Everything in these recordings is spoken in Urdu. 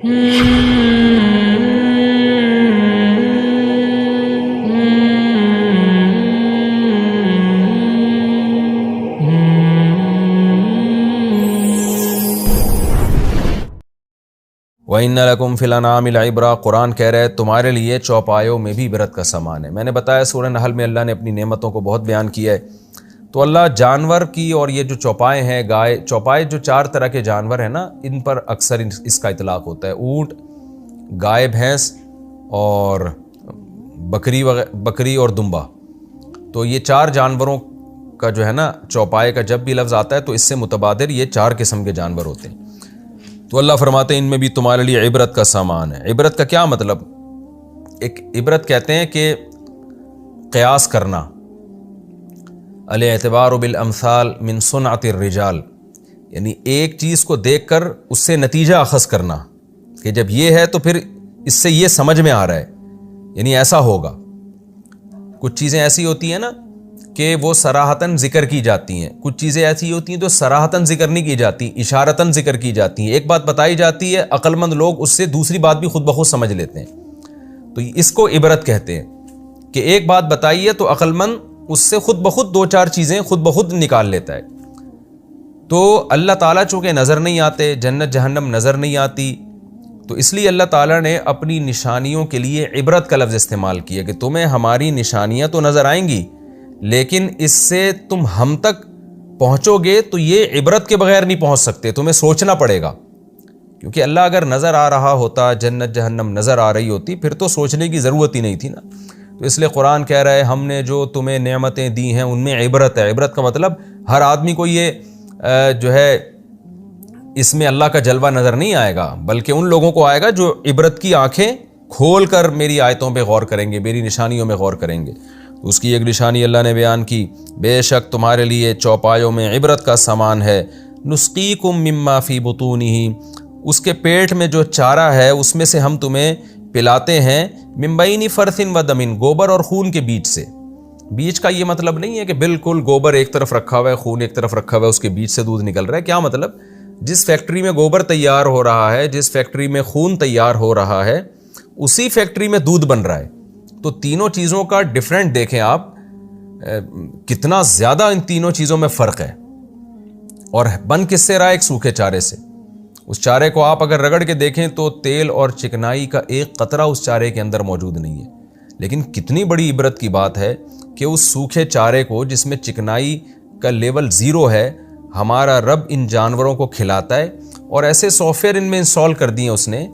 وَإِنَّ لَكُمْ فِي الْأَنْعَامِ لَعِبْرَةً، قرآن کہہ رہا ہے تمہارے لیے چوپایوں میں بھی عبرت کا سامان ہے۔ میں نے بتایا سورہ نحل میں اللہ نے اپنی نعمتوں کو بہت بیان کیا ہے، تو اللہ جانور کی اور یہ جو چوپائے ہیں، گائے، چوپائے جو 4 طرح کے جانور ہیں نا، ان پر اکثر اس کا اطلاق ہوتا ہے۔ اونٹ، گائے، بھینس اور بکری اور دمبا، تو یہ 4 جانوروں کا جو ہے نا چوپائے کا جب بھی لفظ آتا ہے تو اس سے متبادر یہ 4 قسم کے جانور ہوتے ہیں۔ تو اللہ فرماتے ہیں ان میں بھی تمہارے لیے عبرت کا سامان ہے۔ عبرت کا کیا مطلب؟ ایک عبرت کہتے ہیں کہ قیاس کرنا، الاعتبار بالامثال من صنعت الرجال، یعنی ایک چیز کو دیکھ کر اس سے نتیجہ اخذ کرنا کہ جب یہ ہے تو پھر اس سے یہ سمجھ میں آ رہا ہے، یعنی ایسا ہوگا۔ کچھ چیزیں ایسی ہوتی ہیں نا کہ وہ صراحتاً ذکر کی جاتی ہیں، کچھ چیزیں ایسی ہوتی ہیں جو صراحتاً ذکر نہیں کی جاتی، اشارتاً ذکر کی جاتی ہیں۔ ایک بات بتائی جاتی ہے، عقل مند لوگ اس سے دوسری بات بھی خود بخود سمجھ لیتے ہیں، تو اس کو عبرت کہتے ہیں کہ ایک بات بتائی ہے تو عقل مند اس سے خود بخود 2-4 چیزیں خود بخود نکال لیتا ہے۔ تو اللہ تعالیٰ چونکہ نظر نہیں آتے، جنت جہنم نظر نہیں آتی، تو اس لیے اللہ تعالیٰ نے اپنی نشانیوں کے لیے عبرت کا لفظ استعمال کیا کہ تمہیں ہماری نشانیاں تو نظر آئیں گی، لیکن اس سے تم ہم تک پہنچو گے تو یہ عبرت کے بغیر نہیں پہنچ سکتے، تمہیں سوچنا پڑے گا، کیونکہ اللہ اگر نظر آ رہا ہوتا، جنت جہنم نظر آ رہی ہوتی، پھر تو سوچنے کی ضرورت ہی نہیں تھی نا۔ تو اس لیے قرآن کہہ رہا ہے ہم نے جو تمہیں نعمتیں دی ہیں ان میں عبرت ہے۔ عبرت کا مطلب ہر آدمی کو یہ جو ہے اس میں اللہ کا جلوہ نظر نہیں آئے گا، بلکہ ان لوگوں کو آئے گا جو عبرت کی آنکھیں کھول کر میری آیتوں پہ غور کریں گے، میری نشانیوں میں غور کریں گے۔ اس کی ایک نشانی اللہ نے بیان کی، بے شک تمہارے لیے چوپایوں میں عبرت کا سامان ہے، نسقیکم مما فی بطونہ، اس کے پیٹ میں جو چارہ ہے اس میں سے ہم تمہیں پلاتے ہیں، من بین فرث و دم، گوبر اور خون کے بیچ سے۔ بیچ کا یہ مطلب نہیں ہے کہ بالکل گوبر ایک طرف رکھا ہوا ہے، خون ایک طرف رکھا ہوا ہے، اس کے بیچ سے دودھ نکل رہا ہے۔ کیا مطلب؟ جس فیکٹری میں گوبر تیار ہو رہا ہے، جس فیکٹری میں خون تیار ہو رہا ہے، اسی فیکٹری میں دودھ بن رہا ہے۔ تو تینوں چیزوں کا ڈیفرنٹ دیکھیں آپ، کتنا زیادہ ان تینوں چیزوں میں فرق ہے۔ اور بن کس سے رہا ہے؟ ایک سوکھے چارے سے۔ اس چارے کو آپ اگر رگڑ کے دیکھیں تو تیل اور چکنائی کا ایک قطرہ اس چارے کے اندر موجود نہیں ہے، لیکن کتنی بڑی عبرت کی بات ہے کہ اس سوکھے چارے کو جس میں چکنائی کا لیول 0 ہے، ہمارا رب ان جانوروں کو کھلاتا ہے، اور ایسے سافٹ ویئر ان میں انسٹال کر دیے اس نے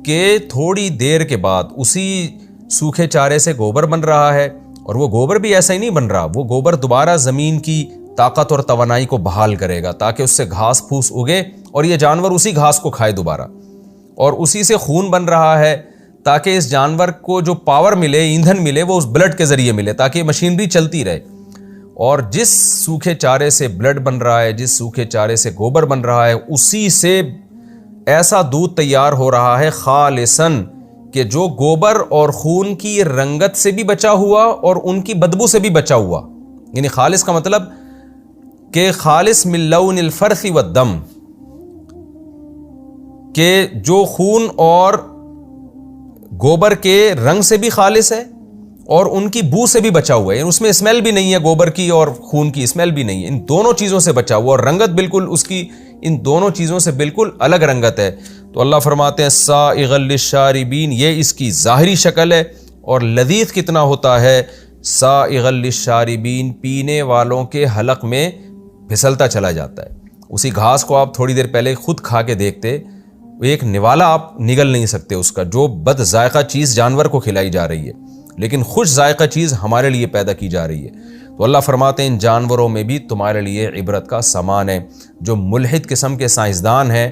کہ تھوڑی دیر کے بعد اسی سوکھے چارے سے گوبر بن رہا ہے، اور وہ گوبر بھی ایسا ہی نہیں بن رہا، وہ گوبر دوبارہ زمین کی طاقت اور توانائی کو بحال کرے گا تاکہ اس سے گھاس پھوس اگے اور یہ جانور اسی گھاس کو کھائے دوبارہ، اور اسی سے خون بن رہا ہے تاکہ اس جانور کو جو پاور ملے، ایندھن ملے، وہ اس بلڈ کے ذریعے ملے تاکہ یہ مشینری چلتی رہے۔ اور جس سوکھے چارے سے بلڈ بن رہا ہے، جس سوکھے چارے سے گوبر بن رہا ہے، اسی سے ایسا دودھ تیار ہو رہا ہے خالصاً کہ جو گوبر اور خون کی رنگت سے بھی بچا ہوا اور ان کی بدبو سے بھی بچا ہوا۔ یعنی خالص کا مطلب کہ خالص من لون الفرث والدم، کہ جو خون اور گوبر کے رنگ سے بھی خالص ہے اور ان کی بو سے بھی بچا ہوا ہے، یعنی اس میں اسمیل بھی نہیں ہے، گوبر کی اور خون کی اسمیل بھی نہیں ہے، ان دونوں چیزوں سے بچا ہوا، اور رنگت بالکل اس کی ان دونوں چیزوں سے بالکل الگ رنگت ہے۔ تو اللہ فرماتے ہیں سائغ للشاربین، یہ اس کی ظاہری شکل ہے، اور لذیذ کتنا ہوتا ہے، سائغ للشاربین، پینے والوں کے حلق میں پھسلتا چلا جاتا ہے۔ اسی گھاس کو آپ تھوڑی دیر پہلے خود کھا کے دیکھتے، ایک نوالا آپ نگل نہیں سکتے اس کا، جو بد ذائقہ چیز جانور کو کھلائی جا رہی ہے، لیکن خوش ذائقہ چیز ہمارے لیے پیدا کی جا رہی ہے۔ تو اللہ فرماتے ہیں ان جانوروں میں بھی تمہارے لیے عبرت کا سامان ہے۔ جو ملحد قسم کے سائنسدان ہیں،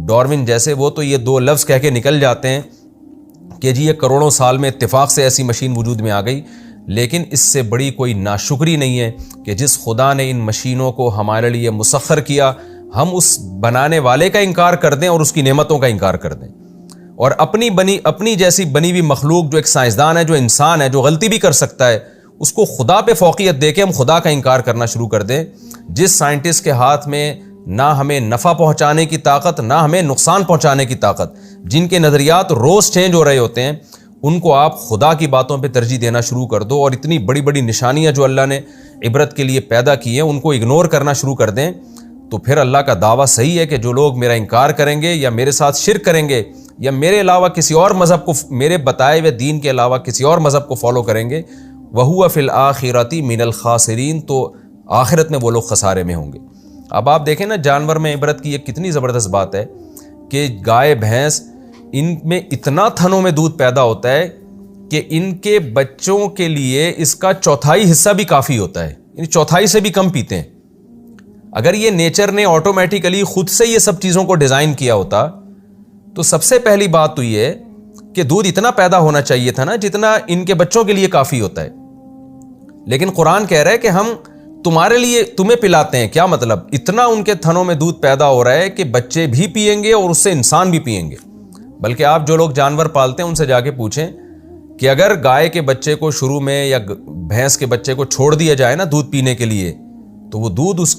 ڈارون جیسے، وہ تو یہ 2 لفظ کہہ کے نکل جاتے ہیں کہ جی یہ کروڑوں سال میں اتفاق سے ایسی مشین وجود میں آ گئی، لیکن اس سے بڑی کوئی ناشکری نہیں ہے کہ جس خدا نے ان مشینوں کو ہمارے لیے مسخر کیا، ہم اس بنانے والے کا انکار کر دیں اور اس کی نعمتوں کا انکار کر دیں، اور اپنی جیسی بنی ہوئی مخلوق جو ایک سائنسدان ہے، جو انسان ہے، جو غلطی بھی کر سکتا ہے، اس کو خدا پہ فوقیت دے کے ہم خدا کا انکار کرنا شروع کر دیں۔ جس سائنٹسٹ کے ہاتھ میں نہ ہمیں نفع پہنچانے کی طاقت، نہ ہمیں نقصان پہنچانے کی طاقت، جن کے نظریات روز چینج ہو رہے ہوتے ہیں، ان کو آپ خدا کی باتوں پہ ترجیح دینا شروع کر دو، اور اتنی بڑی بڑی نشانیاں جو اللہ نے عبرت کے لیے پیدا کی ہیں ان کو اگنور کرنا شروع کر دیں، تو پھر اللہ کا دعویٰ صحیح ہے کہ جو لوگ میرا انکار کریں گے یا میرے ساتھ شرک کریں گے یا میرے علاوہ کسی اور مذہب کو، میرے بتائے ہوئے دین کے علاوہ کسی اور مذہب کو فالو کریں گے، وَهُوَ فِي الْآخِرَةِ مِنَ الْخَاسِرِينَ، تو آخرت میں وہ لوگ خسارے میں ہوں گے۔ اب آپ دیکھیں نا، جانور میں عبرت کی ایک کتنی زبردست بات ہے کہ گائے بھینس، ان میں اتنا تھنوں میں دودھ پیدا ہوتا ہے کہ ان کے بچوں کے لیے اس کا چوتھائی حصہ بھی کافی ہوتا ہے، یعنی چوتھائی سے بھی کم پیتے ہیں۔ اگر یہ نیچر نے آٹومیٹیکلی خود سے یہ سب چیزوں کو ڈیزائن کیا ہوتا تو سب سے پہلی بات تو یہ کہ دودھ اتنا پیدا ہونا چاہیے تھا نا جتنا ان کے بچوں کے لیے کافی ہوتا ہے، لیکن قرآن کہہ رہا ہے کہ ہم تمہارے لیے تمہیں پلاتے ہیں۔ کیا مطلب؟ اتنا ان کے تھنوں میں دودھ پیدا ہو رہا ہے کہ بچے بھی پئیں گے اور اس سے انسان بھی پئیں گے۔ بلکہ آپ جو لوگ جانور پالتے ہیں ان سے جا کے پوچھیں کہ اگر گائے کے بچے کو شروع میں یا بھینس کے بچے کو چھوڑ دیا جائے نا دودھ پینے کے لیے، تو وہ دودھ اس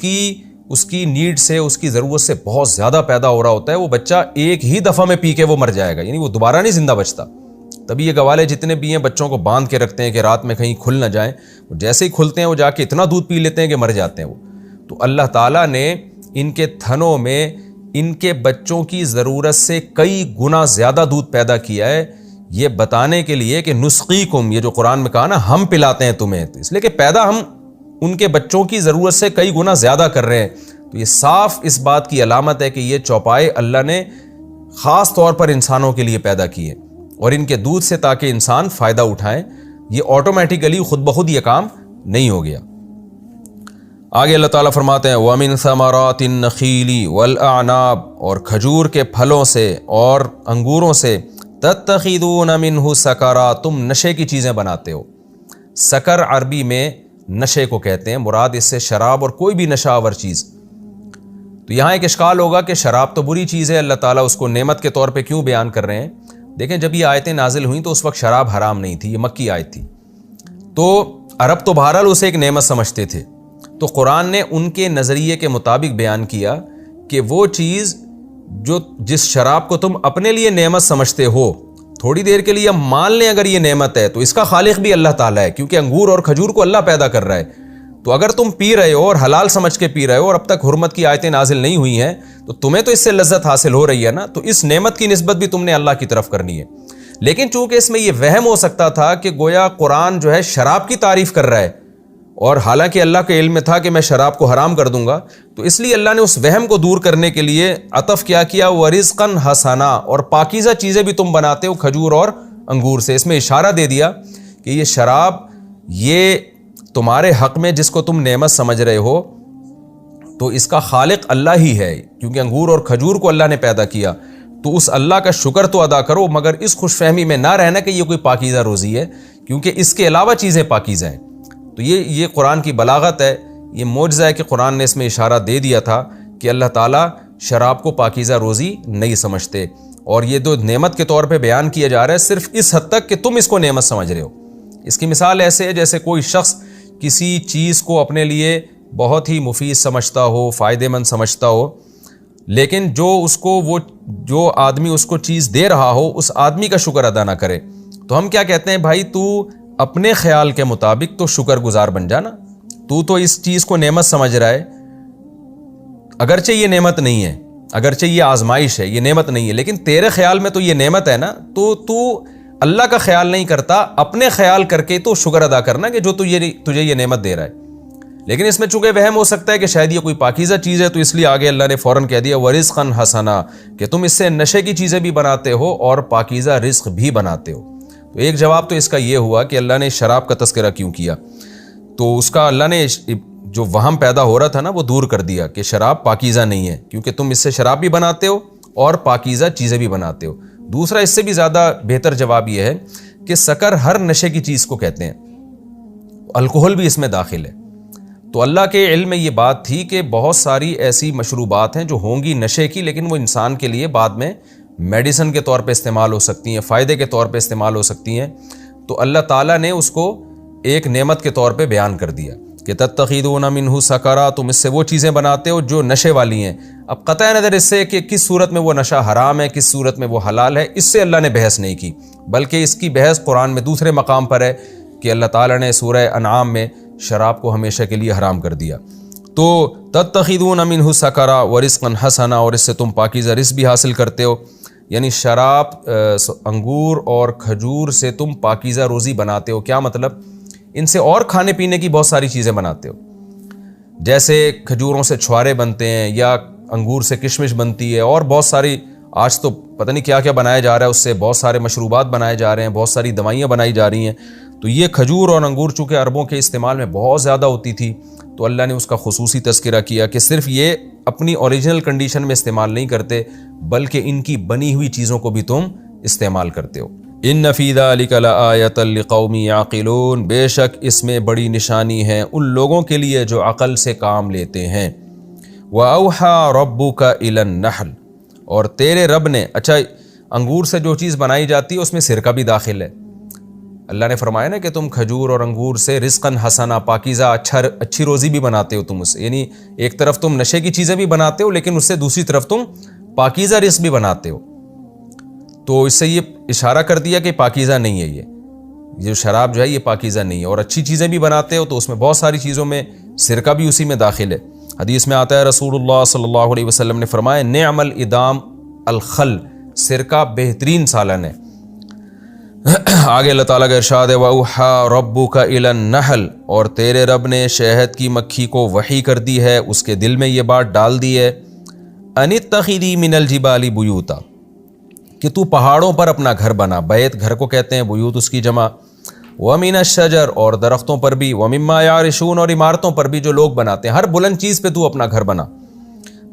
کی نیڈ سے، اس کی ضرورت سے بہت زیادہ پیدا ہو رہا ہوتا ہے۔ وہ بچہ ایک ہی دفعہ میں پی کے وہ مر جائے گا، یعنی وہ دوبارہ نہیں زندہ بچتا۔ تبھی یہ گوالے جتنے بھی ہیں بچوں کو باندھ کے رکھتے ہیں کہ رات میں کہیں کھل نہ جائیں، وہ جیسے ہی کھلتے ہیں وہ جا کے اتنا دودھ پی لیتے ہیں کہ مر جاتے ہیں وہ۔ تو اللہ تعالیٰ نے ان کے تھنوں میں ان کے بچوں کی ضرورت سے کئی گنا زیادہ دودھ پیدا کیا ہے، یہ بتانے کے لیے کہ نسقیکم، یہ جو قرآن میں کہا نا ہم پلاتے ہیں تمہیں، تو اس لیے کہ پیدا ہم ان کے بچوں کی ضرورت سے کئی گنا زیادہ کر رہے ہیں۔ تو یہ صاف اس بات کی علامت ہے کہ یہ چوپائے اللہ نے خاص طور پر انسانوں کے لیے پیدا کیے، اور ان کے دودھ سے تاکہ انسان فائدہ اٹھائیں، یہ آٹومیٹیکلی خود بخود یہ کام نہیں ہو گیا۔ آگے اللہ تعالیٰ فرماتے ہیں وَمِن ثَمَرَاتِ النَّخِيلِ وَالْأَعْنَابِ، اور کھجور کے پھلوں سے اور انگوروں سے، تَتَّخِذُونَ مِنْهُ سَكَرًا، تم نشے کی چیزیں بناتے ہو۔ سکر عربی میں نشے کو کہتے ہیں، مراد اس سے شراب اور کوئی بھی نشہ آور چیز۔ تو یہاں ایک اشکال ہوگا کہ شراب تو بری چیز ہے، اللہ تعالیٰ اس کو نعمت کے طور پہ کیوں بیان کر رہے ہیں؟ دیکھیں جب یہ آیتیں نازل ہوئیں تو اس وقت شراب حرام نہیں تھی، یہ مکی آیت تھی، تو عرب تو بہرحال اسے ایک نعمت سمجھتے تھے۔ تو قرآن نے ان کے نظریے کے مطابق بیان کیا کہ وہ چیز جس شراب کو تم اپنے لیے نعمت سمجھتے ہو، تھوڑی دیر کے لیے ہم مان لیں اگر یہ نعمت ہے تو اس کا خالق بھی اللہ تعالیٰ ہے، کیونکہ انگور اور کھجور کو اللہ پیدا کر رہا ہے۔ تو اگر تم پی رہے ہو اور حلال سمجھ کے پی رہے ہو اور اب تک حرمت کی آیتیں نازل نہیں ہوئی ہیں، تو تمہیں تو اس سے لذت حاصل ہو رہی ہے نا، تو اس نعمت کی نسبت بھی تم نے اللہ کی طرف کرنی ہے۔ لیکن چونکہ اس میں یہ وہم ہو سکتا تھا کہ گویا قرآن جو ہے شراب کی تعریف کر رہا ہے، اور حالانکہ اللہ کے علم میں تھا کہ میں شراب کو حرام کر دوں گا، تو اس لیے اللہ نے اس وہم کو دور کرنے کے لیے عطف کیا وَرِزْقًا حَسَنًا، اور پاکیزہ چیزیں بھی تم بناتے ہو کھجور اور انگور سے۔ اس میں اشارہ دے دیا کہ یہ شراب یہ تمہارے حق میں جس کو تم نعمت سمجھ رہے ہو، تو اس کا خالق اللہ ہی ہے، کیونکہ انگور اور کھجور کو اللہ نے پیدا کیا، تو اس اللہ کا شکر تو ادا کرو، مگر اس خوش فہمی میں نہ رہنا کہ یہ کوئی پاکیزہ روزی ہے، کیونکہ اس کے علاوہ چیزیں پاکیزہ ہیں۔ تو یہ قرآن کی بلاغت ہے، یہ معجزہ ہے کہ قرآن نے اس میں اشارہ دے دیا تھا کہ اللہ تعالیٰ شراب کو پاکیزہ روزی نہیں سمجھتے، اور یہ جو نعمت کے طور پہ بیان کیا جا رہا ہے صرف اس حد تک کہ تم اس کو نعمت سمجھ رہے ہو۔ اس کی مثال ایسے ہے جیسے کوئی شخص کسی چیز کو اپنے لیے بہت ہی مفید سمجھتا ہو، فائدہ مند سمجھتا ہو، لیکن جو آدمی اس کو چیز دے رہا ہو اس آدمی کا شکر ادا نہ کرے، تو ہم کیا کہتے ہیں؟ بھائی تو اپنے خیال کے مطابق تو شکر گزار بن جانا، تو اس چیز کو نعمت سمجھ رہا ہے، اگرچہ یہ نعمت نہیں ہے، اگرچہ یہ آزمائش ہے، یہ نعمت نہیں ہے، لیکن تیرے خیال میں تو یہ نعمت ہے نا، تو اللہ کا خیال نہیں کرتا، اپنے خیال کر کے تو شکر ادا کرنا کہ جو تجھے یہ نعمت دے رہا ہے۔ لیکن اس میں چونکہ وہم ہو سکتا ہے کہ شاید یہ کوئی پاکیزہ چیز ہے، تو اس لیے آگے اللہ نے فوراً کہہ دیا وَرِزْقًا حَسَنًا، کہ تم اس سے نشے کی چیزیں بھی بناتے ہو اور پاکیزہ رزق بھی بناتے ہو۔ تو ایک جواب تو اس کا یہ ہوا کہ اللہ نے شراب کا تذکرہ کیوں کیا، تو اس کا اللہ نے جو وہم پیدا ہو رہا تھا نا وہ دور کر دیا کہ شراب پاکیزہ نہیں ہے، کیونکہ تم اس سے شراب بھی بناتے ہو اور پاکیزہ چیزیں بھی بناتے ہو۔ دوسرا اس سے بھی زیادہ بہتر جواب یہ ہے کہ سکر ہر نشے کی چیز کو کہتے ہیں، الکحل بھی اس میں داخل ہے۔ تو اللہ کے علم میں یہ بات تھی کہ بہت ساری ایسی مشروبات ہیں جو ہوں گی نشے کی، لیکن وہ انسان کے لیے بعد میں میڈیسن کے طور پہ استعمال ہو سکتی ہیں، فائدے کے طور پہ استعمال ہو سکتی ہیں، تو اللہ تعالیٰ نے اس کو ایک نعمت کے طور پہ بیان کر دیا۔ کہ تتخذون منہ سکرا، تم اس سے وہ چیزیں بناتے ہو جو نشے والی ہیں۔ اب قطع نظر اس سے کہ کس صورت میں وہ نشہ حرام ہے، کس صورت میں وہ حلال ہے، اس سے اللہ نے بحث نہیں کی، بلکہ اس کی بحث قرآن میں دوسرے مقام پر ہے کہ اللہ تعالیٰ نے سورہ انعام میں شراب کو ہمیشہ کے لیے حرام کر دیا۔ تو تتخذون منہ سکرا ورزقا حسنا، اور اس سے تم پاکیزہ رزق بھی حاصل کرتے ہو، یعنی شراب، انگور اور کھجور سے تم پاکیزہ روزی بناتے ہو۔ کیا مطلب؟ ان سے اور کھانے پینے کی بہت ساری چیزیں بناتے ہو، جیسے کھجوروں سے چھوارے بنتے ہیں یا انگور سے کشمش بنتی ہے، اور بہت ساری، آج تو پتہ نہیں کیا کیا بنایا جا رہا ہے، اس سے بہت سارے مشروبات بنائے جا رہے ہیں، بہت ساری دوائیاں بنائی جا رہی ہیں۔ تو یہ کھجور اور انگور چونکہ عربوں کے استعمال میں بہت زیادہ ہوتی تھی، تو اللہ نے اس کا خصوصی تذکرہ کیا کہ صرف یہ اپنی اوریجنل کنڈیشن میں استعمال نہیں کرتے، بلکہ ان کی بنی ہوئی چیزوں کو بھی تم استعمال کرتے ہو۔ ان فی ذلک لآیۃ لقوم یعقلون، بے شک اس میں بڑی نشانی ہے ان لوگوں کے لیے جو عقل سے کام لیتے ہیں۔ وَأَوْحَى رَبُّكَ إِلَى النَّحْلِ، اور تیرے رب نے، اچھا انگور سے جو چیز بنائی جاتی ہے اس میں سرکہ بھی داخل ہے۔ اللہ نے فرمایا نا کہ تم کھجور اور انگور سے رزقاً حسنا، پاکیزہ اچھی روزی بھی بناتے ہو تم اس سے، یعنی ایک طرف تم نشے کی چیزیں بھی بناتے ہو، لیکن اس سے دوسری طرف تم پاکیزہ رزق بھی بناتے ہو۔ تو اس سے یہ اشارہ کر دیا کہ پاکیزہ نہیں ہے، یہ شراب جو ہے یہ پاکیزہ نہیں ہے، اور اچھی چیزیں بھی بناتے ہو، تو اس میں بہت ساری چیزوں میں سرکہ بھی اسی میں داخل ہے۔ حدیث میں آتا ہے رسول اللہ صلی اللہ علیہ وسلم نے فرمایا نعم الادام الخل، سرکہ بہترین سالن ہے۔ آگے اللہ تعالیٰ کا ارشاد ہے وَأَوْحَى رَبُّكَ إِلَى النَّحْلِ، اور تیرے رب نے شہد کی مکھی کو وحی کر دی ہے، اس کے دل میں یہ بات ڈال دی ہے أَنِ اتَّخِذِي مِنَ الْجِبَالِ بُيُوتًا، کہ تو پہاڑوں پر اپنا گھر بنا، بیت گھر کو کہتے ہیں، بیوت اس کی جمع، وَمِنَ الشَّجَرِ، اور درختوں پر بھی، وَمِمَّا يَعْرِشُونَ، اور عمارتوں پر بھی جو لوگ بناتے ہیں، ہر بلند چیز پہ تو اپنا گھر بنا۔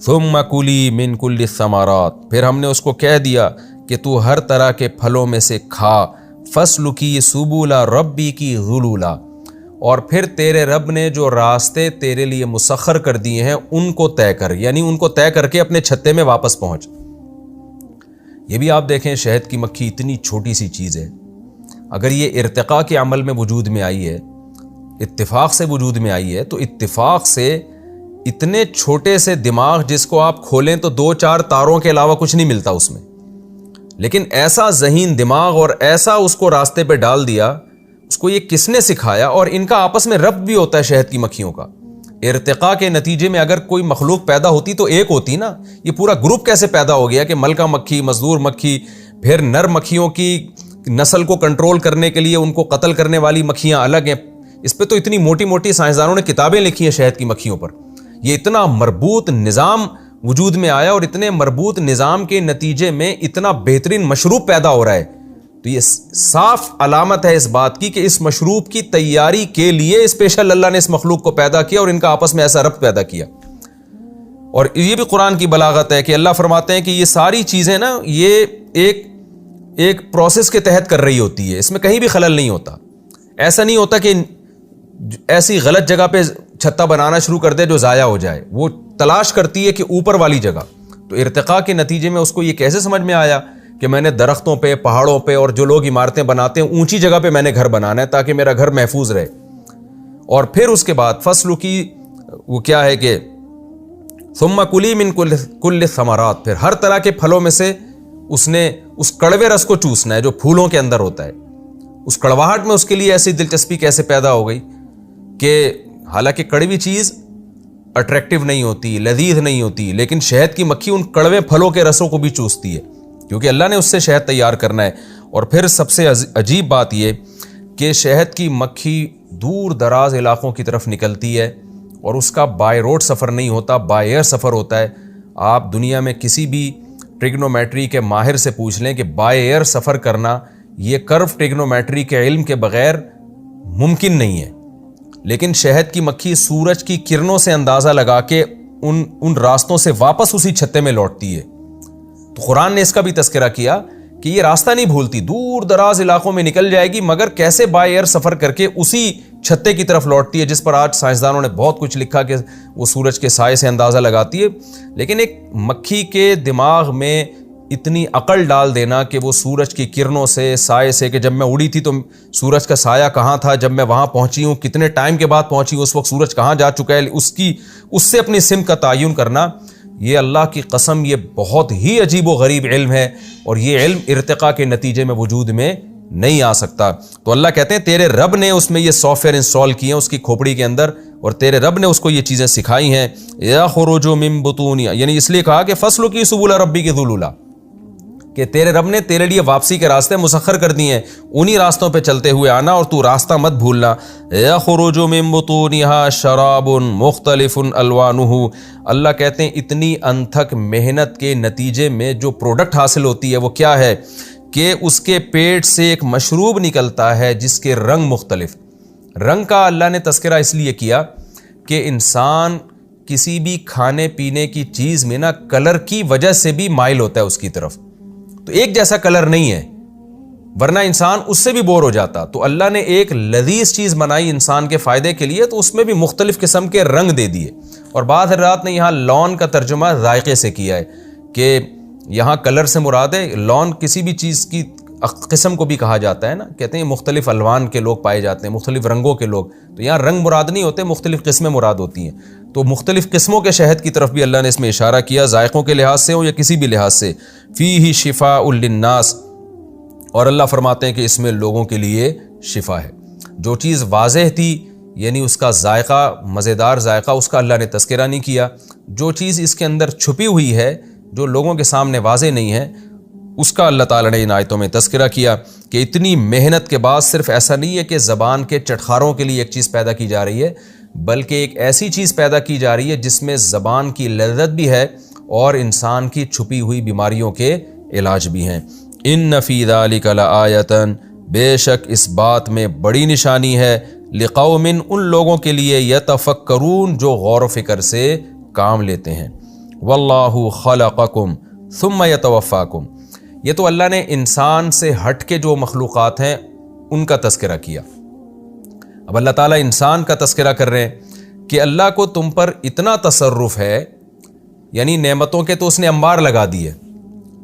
ثُمَّ كُلِي مِن كُلِّ الثَّمَرَاتِ، پھر ہم نے اس کو کہہ دیا کہ تو ہر طرح کے پھلوں میں سے کھا، فَاسْلُكِي سُبُلَ رَبِّكِ ذُلُولًا، اور پھر تیرے رب نے جو راستے تیرے لیے مسخر کر دیے ہیں ان کو طے کر، یعنی ان کو طے کر کے اپنے چھتے میں واپس پہنچ۔ یہ بھی آپ دیکھیں شہد کی مکھی اتنی چھوٹی سی چیز ہے، اگر یہ ارتقاء کے عمل میں وجود میں آئی ہے، اتفاق سے وجود میں آئی ہے، تو اتفاق سے اتنے چھوٹے سے دماغ جس کو آپ کھولیں تو 2-4 تاروں کے علاوہ کچھ نہیں ملتا اس میں، لیکن ایسا ذہین دماغ اور ایسا اس کو راستے پہ ڈال دیا، اس کو یہ کس نے سکھایا؟ اور ان کا آپس میں ربط بھی ہوتا ہے شہد کی مکھیوں کا۔ ارتقاء کے نتیجے میں اگر کوئی مخلوق پیدا ہوتی تو ایک ہوتی نا، یہ پورا گروپ کیسے پیدا ہو گیا کہ ملکہ مکھی، مزدور مکھی، پھر نر مکھیوں کی نسل کو کنٹرول کرنے کے لیے ان کو قتل کرنے والی مکھیاں الگ ہیں۔ اس پہ تو اتنی موٹی موٹی سائنسدانوں نے کتابیں لکھی ہیں شہد کی مکھیوں پر۔ یہ اتنا مربوط نظام وجود میں آیا، اور اتنے مربوط نظام کے نتیجے میں اتنا بہترین مشروب پیدا ہو رہا ہے، تو یہ صاف علامت ہے اس بات کی کہ اس مشروب کی تیاری کے لیے اسپیشل اللہ نے اس مخلوق کو پیدا کیا اور ان کا آپس میں ایسا ربط پیدا کیا۔ اور یہ بھی قرآن کی بلاغت ہے کہ اللہ فرماتے ہیں کہ یہ ساری چیزیں نا یہ ایک پروسیس کے تحت کر رہی ہوتی ہے، اس میں کہیں بھی خلل نہیں ہوتا۔ ایسا نہیں ہوتا کہ ایسی غلط جگہ پہ چھتا بنانا شروع کر دے جو ضائع ہو جائے، وہ تلاش کرتی ہے کہ اوپر والی جگہ۔ تو ارتقاء کے نتیجے میں اس کو یہ کیسے سمجھ میں آیا کہ میں نے درختوں پہ، پہاڑوں پہ، اور جو لوگ عمارتیں بناتے ہیں اونچی جگہ پہ میں نے گھر بنانا ہے تاکہ میرا گھر محفوظ رہے۔ اور پھر اس کے بعد فصل کی وہ کیا ہے کہ ثم کلی من کل ثمرات، پھر ہر طرح کے پھلوں میں سے اس نے اس کڑوے رس کو چوسنا ہے جو پھولوں کے اندر ہوتا ہے۔ اس کڑواہٹ میں اس کے لیے ایسی دلچسپی کیسے پیدا ہو گئی کہ حالانکہ کڑوی چیز اٹریکٹیو نہیں ہوتی، لذیذ نہیں ہوتی، لیکن شہد کی مکھی ان کڑوے پھلوں کے رسوں کو بھی چوستی ہے کیونکہ اللہ نے اس سے شہد تیار کرنا ہے۔ اور پھر سب سے عجیب بات یہ کہ شہد کی مکھی دور دراز علاقوں کی طرف نکلتی ہے اور اس کا بائی روڈ سفر نہیں ہوتا، بائی ایئر سفر ہوتا ہے۔ آپ دنیا میں کسی بھی ٹریگنومیٹری کے ماہر سے پوچھ لیں کہ بائی ایئر سفر کرنا یہ کرو ٹریگنومیٹری کے علم کے بغیر ممکن نہیں ہے، لیکن شہد کی مکھی سورج کی کرنوں سے اندازہ لگا کے ان راستوں سے واپس اسی چھتے میں لوٹتی ہے۔ تو قرآن نے اس کا بھی تذکرہ کیا کہ یہ راستہ نہیں بھولتی، دور دراز علاقوں میں نکل جائے گی مگر کیسے بائی ایئر سفر کر کے اسی چھتے کی طرف لوٹتی ہے جس پر آج سائنسدانوں نے بہت کچھ لکھا کہ وہ سورج کے سائے سے اندازہ لگاتی ہے۔ لیکن ایک مکھی کے دماغ میں اتنی عقل ڈال دینا کہ وہ سورج کی کرنوں سے، سائے سے، کہ جب میں اڑی تھی تو سورج کا سایہ کہاں تھا، جب میں وہاں پہنچی ہوں کتنے ٹائم کے بعد پہنچی ہوں، اس وقت سورج کہاں جا چکا ہے، اس سے اپنی سمت کا تعین کرنا، یہ اللہ کی قسم یہ بہت ہی عجیب و غریب علم ہے، اور یہ علم ارتقاء کے نتیجے میں وجود میں نہیں آ سکتا۔ تو اللہ کہتے ہیں تیرے رب نے اس میں یہ سافٹ ویئر انسٹال کیے ہیں اس کی کھوپڑی کے اندر، اور تیرے رب نے اس کو یہ چیزیں سکھائی ہیں۔ یخرج من بطونہا، یعنی اس لیے کہا کہ فسلکی سبل ربک ذللا، کہ تیرے رب نے تیرے لیے واپسی کے راستے مسخر کر دیے ہیں، انہی راستوں پہ چلتے ہوئے آنا، اور تو راستہ مت بھولنا۔ یخرج من بطونہا شراب مختلف الوانہ، اللہ کہتے ہیں اتنی انتھک محنت کے نتیجے میں جو پروڈکٹ حاصل ہوتی ہے وہ کیا ہے کہ اس کے پیٹ سے ایک مشروب نکلتا ہے جس کے رنگ مختلف۔ رنگ کا اللہ نے تذکرہ اس لیے کیا کہ انسان کسی بھی کھانے پینے کی چیز میں نا کلر کی وجہ سے بھی مائل ہوتا ہے اس کی طرف، تو ایک جیسا کلر نہیں ہے، ورنہ انسان اس سے بھی بور ہو جاتا۔ تو اللہ نے ایک لذیذ چیز بنائی انسان کے فائدے کے لیے، تو اس میں بھی مختلف قسم کے رنگ دے دیے۔ اور بعض حضرات نے یہاں لون کا ترجمہ ذائقے سے کیا ہے کہ یہاں کلر سے مراد ہے، لون کسی بھی چیز کی قسم کو بھی کہا جاتا ہے نا، کہتے ہیں مختلف الوان کے لوگ پائے جاتے ہیں، مختلف رنگوں کے لوگ، تو یہاں رنگ مراد نہیں ہوتے، مختلف قسمیں مراد ہوتی ہیں۔ تو مختلف قسموں کے شہد کی طرف بھی اللہ نے اس میں اشارہ کیا، ذائقوں کے لحاظ سے ہو یا کسی بھی لحاظ سے۔ فیہ شفاء للناس، اور اللہ فرماتے ہیں کہ اس میں لوگوں کے لیے شفا ہے۔ جو چیز واضح تھی یعنی اس کا ذائقہ، مزیدار ذائقہ، اس کا اللہ نے تذکرہ نہیں کیا۔ جو چیز اس کے اندر چھپی ہوئی ہے جو لوگوں کے سامنے واضح نہیں ہے، اس کا اللہ تعالیٰ نے ان آیتوں میں تذکرہ کیا کہ اتنی محنت کے بعد صرف ایسا نہیں ہے کہ زبان کے چٹخاروں کے لیے ایک چیز پیدا کی جا رہی ہے، بلکہ ایک ایسی چیز پیدا کی جا رہی ہے جس میں زبان کی لذت بھی ہے اور انسان کی چھپی ہوئی بیماریوں کے علاج بھی ہیں۔ ان فی ذلک لآیۃ، بے شک اس بات میں بڑی نشانی ہے، لقوم، ان لوگوں کے لیے، یتفکرون، جو غور و فکر سے کام لیتے ہیں۔ واللہ خلقکم ثم یتوفاکم، یہ تو اللہ نے انسان سے ہٹ کے جو مخلوقات ہیں ان کا تذکرہ کیا۔ اب اللہ تعالیٰ انسان کا تذکرہ کر رہے ہیں کہ اللہ کو تم پر اتنا تصرف ہے، یعنی نعمتوں کے تو اس نے انبار لگا دیے،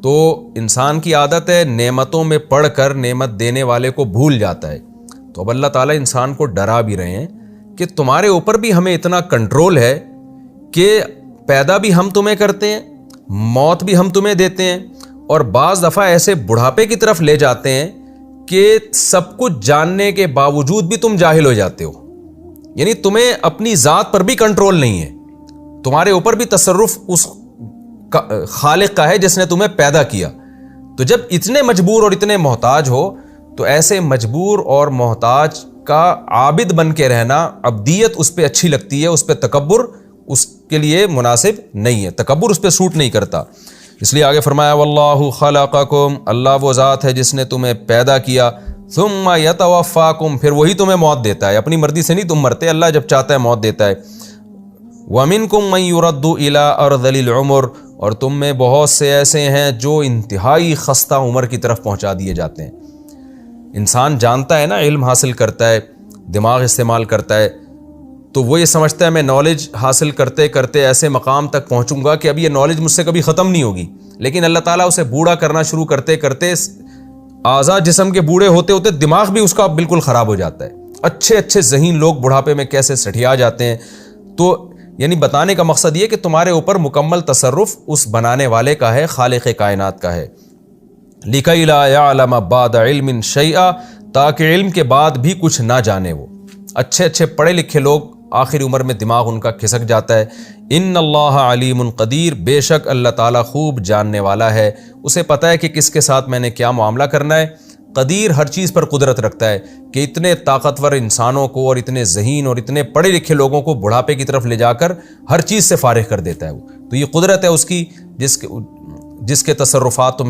تو انسان کی عادت ہے نعمتوں میں پڑھ کر نعمت دینے والے کو بھول جاتا ہے۔ تو اب اللہ تعالیٰ انسان کو ڈرا بھی رہے ہیں کہ تمہارے اوپر بھی ہمیں اتنا کنٹرول ہے کہ پیدا بھی ہم تمہیں کرتے ہیں، موت بھی ہم تمہیں دیتے ہیں، اور بعض دفعہ ایسے بڑھاپے کی طرف لے جاتے ہیں کہ سب کچھ جاننے کے باوجود بھی تم جاہل ہو جاتے ہو، یعنی تمہیں اپنی ذات پر بھی کنٹرول نہیں ہے، تمہارے اوپر بھی تصرف اس خالق کا ہے جس نے تمہیں پیدا کیا۔ تو جب اتنے مجبور اور اتنے محتاج ہو تو ایسے مجبور اور محتاج کا عابد بن کے رہنا، عبدیت اس پہ اچھی لگتی ہے، اس پہ تکبر اس کے لیے مناسب نہیں ہے، تکبر اس پہ سوٹ نہیں کرتا۔ اس لیے آگے فرمایا واللہ خلقکم، اللہ وہ ذات ہے جس نے تمہیں پیدا کیا، ثم یتوفاکم، پھر وہی تمہیں موت دیتا ہے، اپنی مرضی سے نہیں تم مرتے، اللہ جب چاہتا ہے موت دیتا ہے۔ ومنکم من یرد الی ارذل العمر، اور تم میں بہت سے ایسے ہیں جو انتہائی خستہ عمر کی طرف پہنچا دیے جاتے ہیں۔ انسان جانتا ہے نا، علم حاصل کرتا ہے، دماغ استعمال کرتا ہے، تو وہ یہ سمجھتا ہے میں نالج حاصل کرتے کرتے ایسے مقام تک پہنچوں گا کہ اب یہ نالج مجھ سے کبھی ختم نہیں ہوگی، لیکن اللہ تعالیٰ اسے بوڑھا کرنا شروع کرتے کرتے اعضاء جسم کے بوڑھے ہوتے ہوتے دماغ بھی اس کا بالکل خراب ہو جاتا ہے۔ اچھے اچھے ذہین لوگ بڑھاپے میں کیسے سٹھیا جاتے ہیں۔ تو یعنی بتانے کا مقصد یہ کہ تمہارے اوپر مکمل تصرف اس بنانے والے کا ہے، خالق کائنات کا ہے۔ لِكَيْ لَا يَعْلَمَ بَعْدَ عِلْمٍ شَيْئًا، تاکہ علم کے بعد بھی کچھ نہ جانے وہ۔ اچھے اچھے پڑھے لکھے لوگ آخری عمر میں دماغ ان کا کھسک جاتا ہے۔ ان اللہ علیم قدیر، بے شک اللہ تعالیٰ خوب جاننے والا ہے، اسے پتہ ہے کہ کس کے ساتھ میں نے کیا معاملہ کرنا ہے۔ قدیر ہر چیز پر قدرت رکھتا ہے کہ اتنے طاقتور انسانوں کو اور اتنے ذہین اور اتنے پڑھے لکھے لوگوں کو بڑھاپے کی طرف لے جا کر ہر چیز سے فارغ کر دیتا ہے وہ۔ تو یہ قدرت ہے اس کی جس کے تصرفات تمہیں